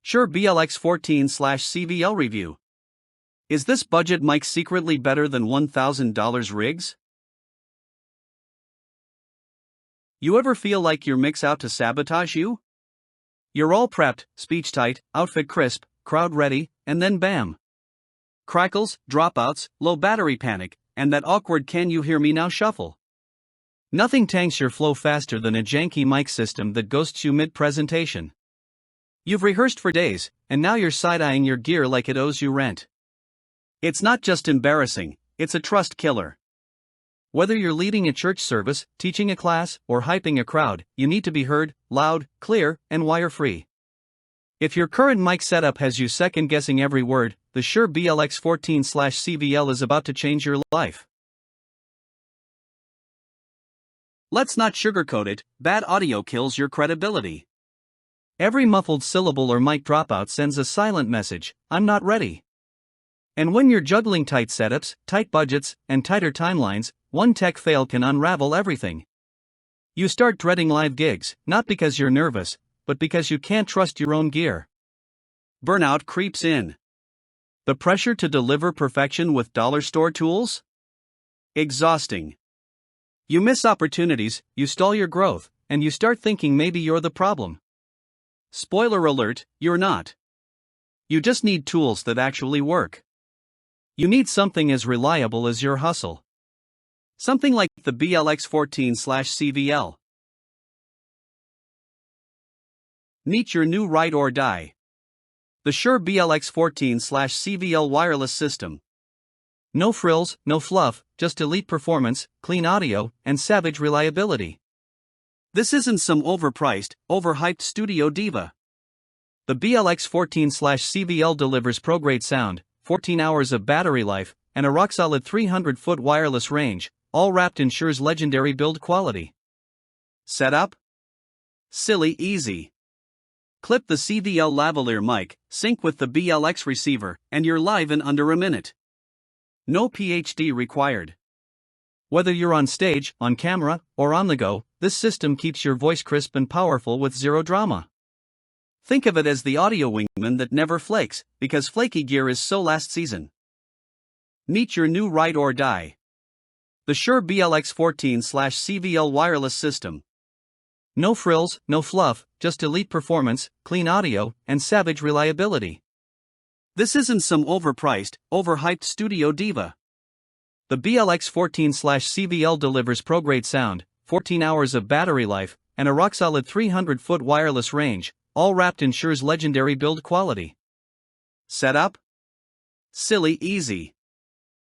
Shure BLX14/CVL review. Is this budget mic secretly better than $1,000 rigs? You ever feel like your mic's out to sabotage you? You're all prepped, speech tight, outfit crisp, crowd ready, and then bam! Crackles, dropouts, low battery panic, and that awkward "can you hear me now" shuffle. Nothing tanks your flow faster than a janky mic system that ghosts you mid-presentation. You've rehearsed for days, and now you're side-eyeing your gear like it owes you rent. It's not just embarrassing, it's a trust killer. Whether you're leading a church service, teaching a class, or hyping a crowd, you need to be heard, loud, clear, and wire-free. If your current mic setup has you second-guessing every word, the Shure BLX14/CVL is about to change your life. Let's not sugarcoat it, bad audio kills your credibility. Every muffled syllable or mic dropout sends a silent message, "I'm not ready." And when you're juggling tight setups, tight budgets, and tighter timelines, one tech fail can unravel everything. You start dreading live gigs, not because you're nervous, but because you can't trust your own gear. Burnout creeps in. The pressure to deliver perfection with dollar store tools? Exhausting. You miss opportunities, you stall your growth, and you start thinking maybe you're the problem. Spoiler alert, you're not. You just need tools that actually work. You need something as reliable as your hustle. Something like the BLX14/CVL. Meet your new ride or die. The Shure BLX14/CVL wireless system. No frills, no fluff, just elite performance, clean audio, and savage reliability. This isn't some overpriced, overhyped studio diva. The BLX14/CVL delivers pro-grade sound, 14 hours of battery life, and a rock-solid 300-foot wireless range, all wrapped in Shure's legendary build quality. Setup? Silly easy. Clip the CVL Lavalier mic, sync with the BLX receiver, and you're live in under a minute. No PhD required. Whether you're on stage, on camera, or on the go, this system keeps your voice crisp and powerful with zero drama. Think of it as the audio wingman that never flakes, because flaky gear is so last season. Meet your new ride or die. The Shure BLX14/CVL wireless system. No frills, no fluff, just elite performance, clean audio, and savage reliability. This isn't some overpriced, overhyped studio diva. The BLX14/CVL delivers pro-grade sound, 14 hours of battery life, and a rock-solid 300-foot wireless range, all wrapped in Shure's legendary build quality. Setup? Silly easy.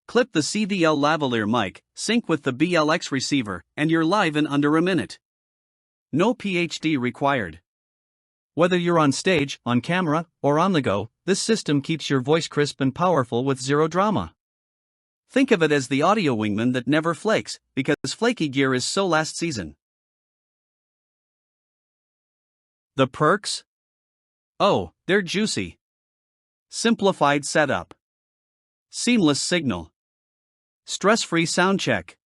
Clip the CVL Lavalier mic, sync with the BLX receiver, and you're live in under a minute. No PhD required. Whether you're on stage, on camera, or on the go, this system keeps your voice crisp and powerful with zero drama. Think of it as the audio wingman that never flakes, because flaky gear is so last season. The perks? Oh, they're juicy. Simplified setup. Seamless signal. Stress-free sound check.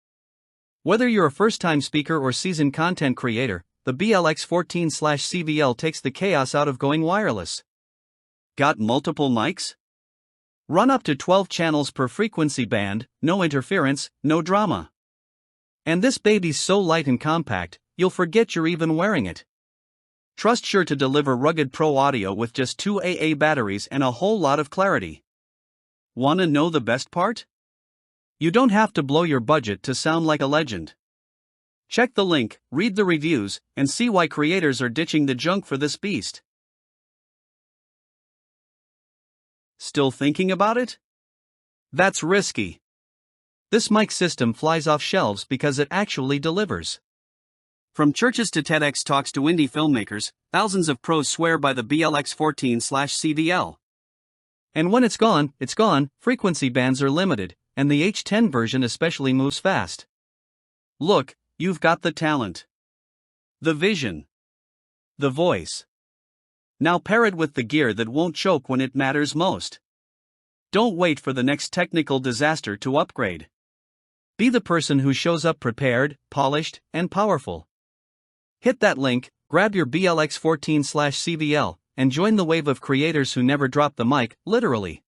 Whether you're a first-time speaker or seasoned content creator, the BLX14/CVL takes the chaos out of going wireless. Got multiple mics? Run up to 12 channels per frequency band, no interference, no drama. And this baby's so light and compact, you'll forget you're even wearing it. Trust Shure to deliver rugged pro audio with just 2 AA batteries and a whole lot of clarity. Wanna know the best part? You don't have to blow your budget to sound like a legend. Check the link, read the reviews, and see why creators are ditching the junk for this beast. Still thinking about it? That's risky. This mic system flies off shelves because it actually delivers. From churches to TEDx talks to indie filmmakers, thousands of pros swear by the BLX14/CVL. And when it's gone, frequency bands are limited, and the H10 version especially moves fast. Look, you've got the talent, the vision, the voice. Now pair it with the gear that won't choke when it matters most. Don't wait for the next technical disaster to upgrade. Be the person who shows up prepared, polished, and powerful. Hit that link, grab your BLX14/CVL, and join the wave of creators who never drop the mic, literally.